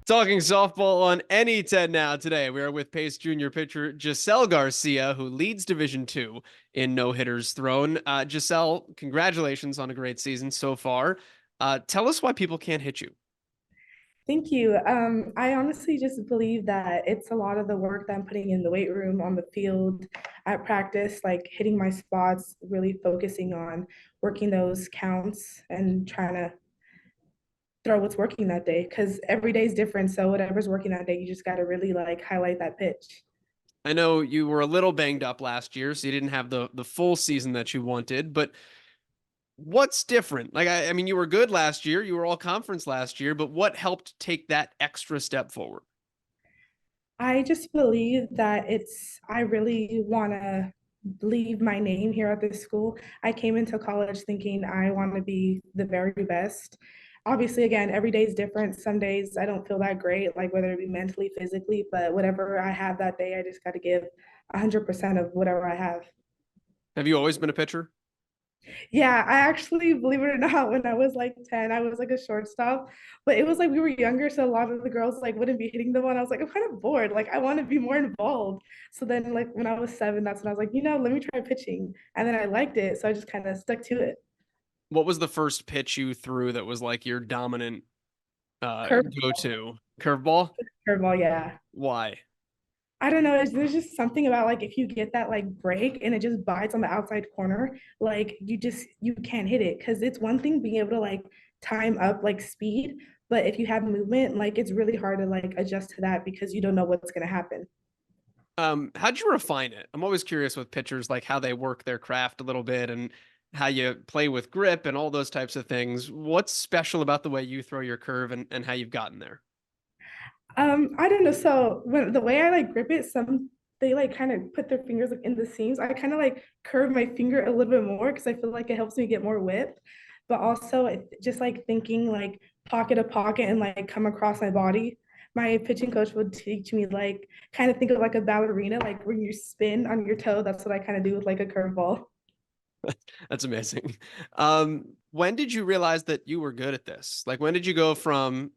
Talking softball on NE10 now. Today, we are with Pace Junior pitcher Gisselle Garcia, who leads Division Two in no hitters thrown. Gisselle, congratulations on a great season so far. Tell us why people can't hit you. Thank you. I honestly just believe that it's a lot of the work that I'm putting in the weight room, on the field, at practice, like hitting my spots, really focusing on working those counts and trying to throw what's working that day because every day is different. So whatever's working that day, you just got to really like highlight that pitch. I know you were a little banged up last year, so you didn't have the full season that you wanted, but what's different? Like, I mean, you were good last year, you were all conference last year, but what helped take that extra step forward? I just believe that I really want to leave my name here at this school. I came into college thinking I want to be the very best. Obviously, again, every day is different. Some days I don't feel that great, like whether it be mentally, physically, but whatever I have that day, I just got to give 100% of whatever I have. Have you always been a pitcher? Yeah, I actually, believe it or not, when I was like 10, I was like a shortstop, but it was like we were younger, so a lot of the girls like wouldn't be hitting the one. I was like, I'm kind of bored. Like, I want to be more involved. So then, like, when I was 7, that's when I was like, let me try pitching. And then I liked it. So I just kind of stuck to it. What was the first pitch you threw that was like your dominant Curve, go-to? Curveball? curveball, yeah. Why? I don't know. There's just something about like if you get that like break and it just bites on the outside corner, like you can't hit it because it's one thing being able to like time up like speed, but if you have movement, like it's really hard to like adjust to that because you don't know what's gonna happen. How'd you refine it? I'm always curious with pitchers, like how they work their craft a little bit and how you play with grip and all those types of things. What's special about the way you throw your curve and how you've gotten there? I don't know. So when the way I like grip it, some they like kind of put their fingers like in the seams. I kind of like curve my finger a little bit more because I feel like it helps me get more whip. But also just like thinking like pocket to pocket and like come across my body. My pitching coach would teach me like kind of think of like a ballerina, like when you spin on your toe. That's what I kind of do with like a curveball. That's amazing. When did you realize that you were good at this? Like, when did you go from,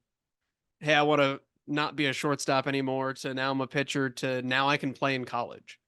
hey, I want to not be a shortstop anymore to now I'm a pitcher to now I can play in college?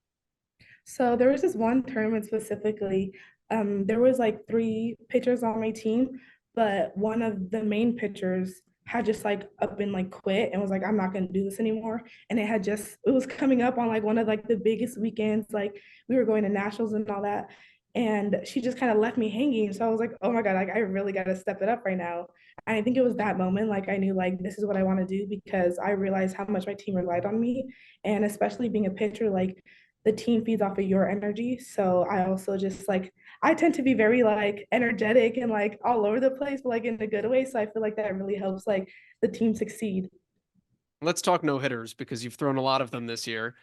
So there was this one tournament specifically. There was like 3 pitchers on my team, but one of the main pitchers had just like up and like quit and was like, I'm not gonna do this anymore. And it was coming up on like one of like the biggest weekends, like we were going to nationals and all that. And she just kind of left me hanging. So I was like, oh my God, like I really gotta step it up right now. And I think it was that moment, like I knew like this is what I want to do because I realized how much my team relied on me. And especially being a pitcher, like the team feeds off of your energy. So I also just like I tend to be very like energetic and like all over the place, but like in a good way. So I feel like that really helps like the team succeed. Let's talk no hitters because you've thrown a lot of them this year.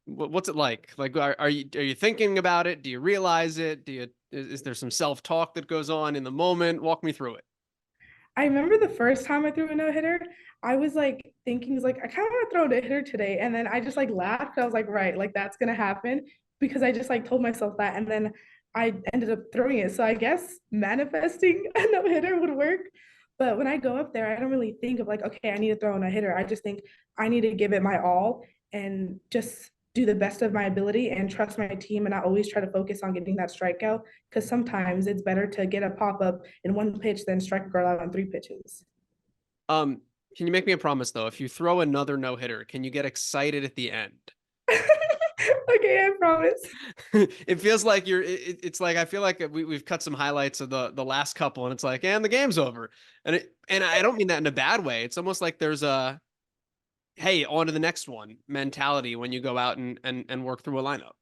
What's it like? Like, are you thinking about it? Do you realize it? Is there some self talk that goes on in the moment? Walk me through it. I remember the first time I threw a no hitter, I was like thinking, like, I kind of want to throw a no hitter today. And then I just like laughed. I was like, right, like that's going to happen because I just like told myself that. And then I ended up throwing it. So I guess manifesting a no hitter would work. But when I go up there, I don't really think of like, okay, I need to throw in a hitter. I just think I need to give it my all and just do the best of my ability and trust my team. And I always try to focus on getting that strikeout because sometimes it's better to get a pop up in one pitch than strike a girl out on 3 pitches. Um, can you make me a promise though? If you throw another no hitter, can you get excited at the end? Okay, I promise. It feels like it's like I feel like we've cut some highlights of the last couple, and it's like, and the game's over. And I don't mean that in a bad way. It's almost like there's a hey, on to the next one mentality when you go out and work through a lineup.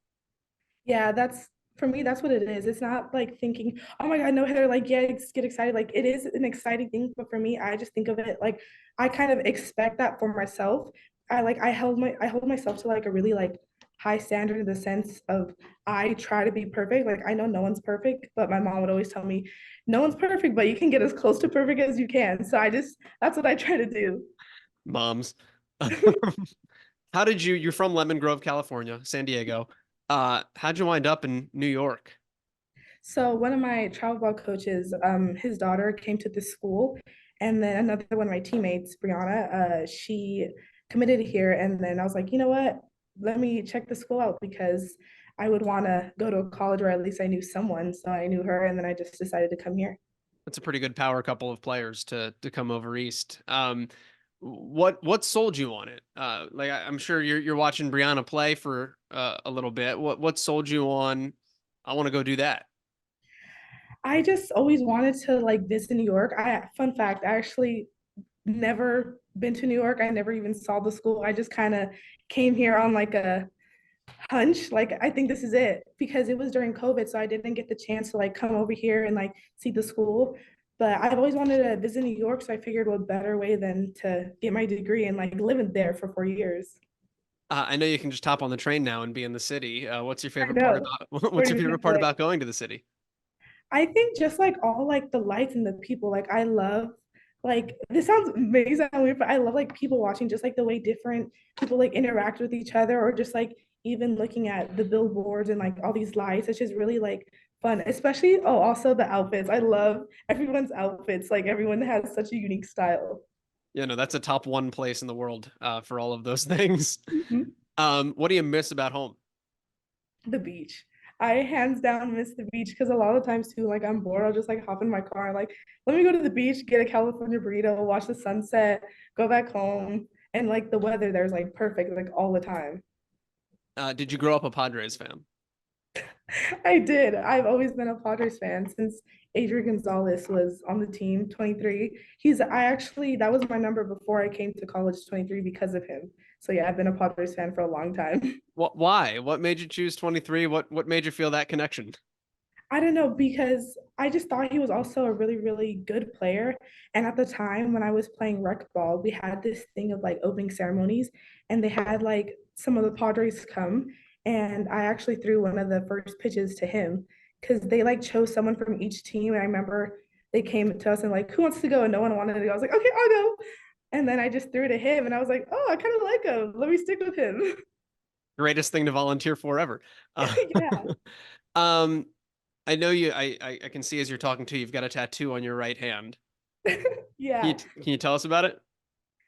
Yeah, that's for me, that's what it is. It's not like thinking, oh my God, no hitter, like, yeah, get excited. Like, it is an exciting thing. But for me, I just think of it like I kind of expect that for myself. I hold myself to like a really like high standard in the sense of I try to be perfect. Like, I know no one's perfect, but my mom would always tell me, no one's perfect, but you can get as close to perfect as you can. So that's what I try to do. Moms. How did you're from Lemon Grove, California, San Diego. How'd you wind up in New York? So one of my travel ball coaches, his daughter came to this school And then another one of my teammates, Brianna, she committed here. And then I was like, you know what? Let me check the school out because I would want to go to a college where at least I knew someone. So I knew her, and then I just decided to come here. That's a pretty good power couple of players to come over east. What sold you on it? Like I'm sure you're watching Brianna play for a little bit. What sold you on? I want to go do that. I just always wanted to like visit New York. Fun fact, I actually never been to New York. I never even saw the school. I just kind of came here on like a hunch. Like I think this is it because it was during COVID, so I didn't get the chance to like come over here and like see the school. But I've always wanted to visit New York, so I figured what better way than to get my degree and like live in there for 4 years. I know you can just hop on the train now and be in the city. What's your I favorite part know. about what's Where your did favorite we part go? about going to the city? I think just like all like the lights and the people, like I love like this sounds amazing weird, but I love like people watching just like the way different people like interact with each other or just like even looking at the billboards and like all these lights. It's just really like fun, especially also the outfits. I love everyone's outfits. Like everyone has such a unique style. You know, that's a top one place in the world for all of those things. Mhm. What do you miss about home? The beach. I hands down miss the beach because a lot of times too, like I'm bored, I'll just like hop in my car, like let me go to the beach, get a California burrito, watch the sunset, go back home, and like the weather there's like perfect like all the time. Did you grow up a Padres fan? I did. I've always been a Padres fan since Adrian Gonzalez was on the team, 23. I actually, that was my number before I came to college, 23, because of him. So yeah, I've been a Padres fan for a long time. Why? What made you choose 23? What made you feel that connection? I don't know because I just thought he was also a really, really good player. And at the time when I was playing rec ball, we had this thing of like opening ceremonies, and they had like some of the Padres come, and I actually threw one of the first pitches to him because they like chose someone from each team. And I remember they came to us and like, who wants to go? And no one wanted to go. I was like, okay, I'll go. And then I just threw to him, and I was like, oh, I kind of like him. Let me stick with him. Greatest thing to volunteer for ever. Uh, Yeah. um, I know you. I can see as you're talking to, you've got a tattoo on your right hand. Yeah. Can you tell us about it?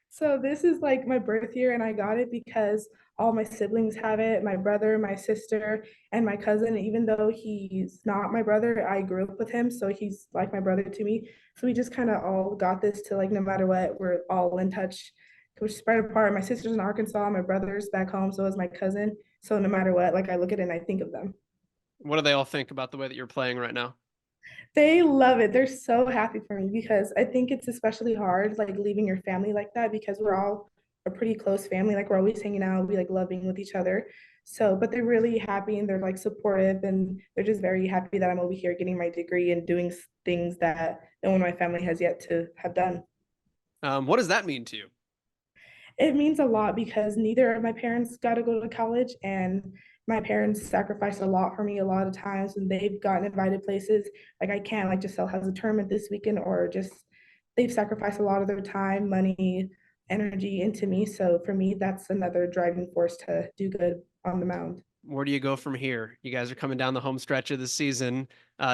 So this is like my birth year, and I got it because all my siblings have it. My brother, my sister, and my cousin. Even though he's not my brother, I grew up with him, so he's like my brother to me. So we just kind of all got this to like no matter what, we're all in touch. We're spread apart. My sister's in Arkansas, my brother's back home, so is my cousin. So no matter what, like I look at it and I think of them. What do they all think about the way that you're playing right now? They love it. They're so happy for me because I think it's especially hard, like leaving your family like that because we're all a pretty close family. Like we're always hanging out, we like loving with each other. So, but they're really happy and they're like supportive and they're just very happy that I'm over here getting my degree and doing things that no one in my family has yet to have done. What does that mean to you? It means a lot because neither of my parents got to go to college, and my parents sacrificed a lot for me a lot of times when they've gotten invited places. Like I can't, like Gisselle has a tournament this weekend, or just they've sacrificed a lot of their time, money, energy into me. So for me, that's another driving force to do good on the mound. Where do you go from here? You guys are coming down the home stretch of the season.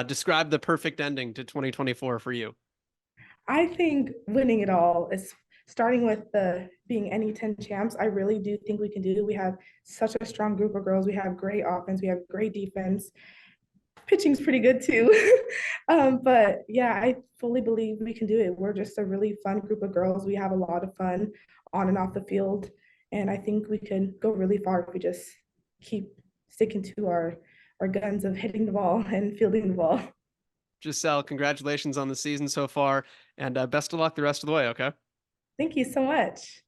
Describe the perfect ending to 2024 for you. I think winning it all is starting with the being NE10 champs. I really do think we can do it. We have such a strong group of girls. We have great offense. We have great defense. Pitching's pretty good too. But yeah, I fully believe we can do it. We're just a really fun group of girls. We have a lot of fun on and off the field. And I think we can go really far if we just keep sticking to our guns of hitting the ball and fielding the ball. Giselle, congratulations on the season so far, and best of luck the rest of the way, okay? Thank you so much.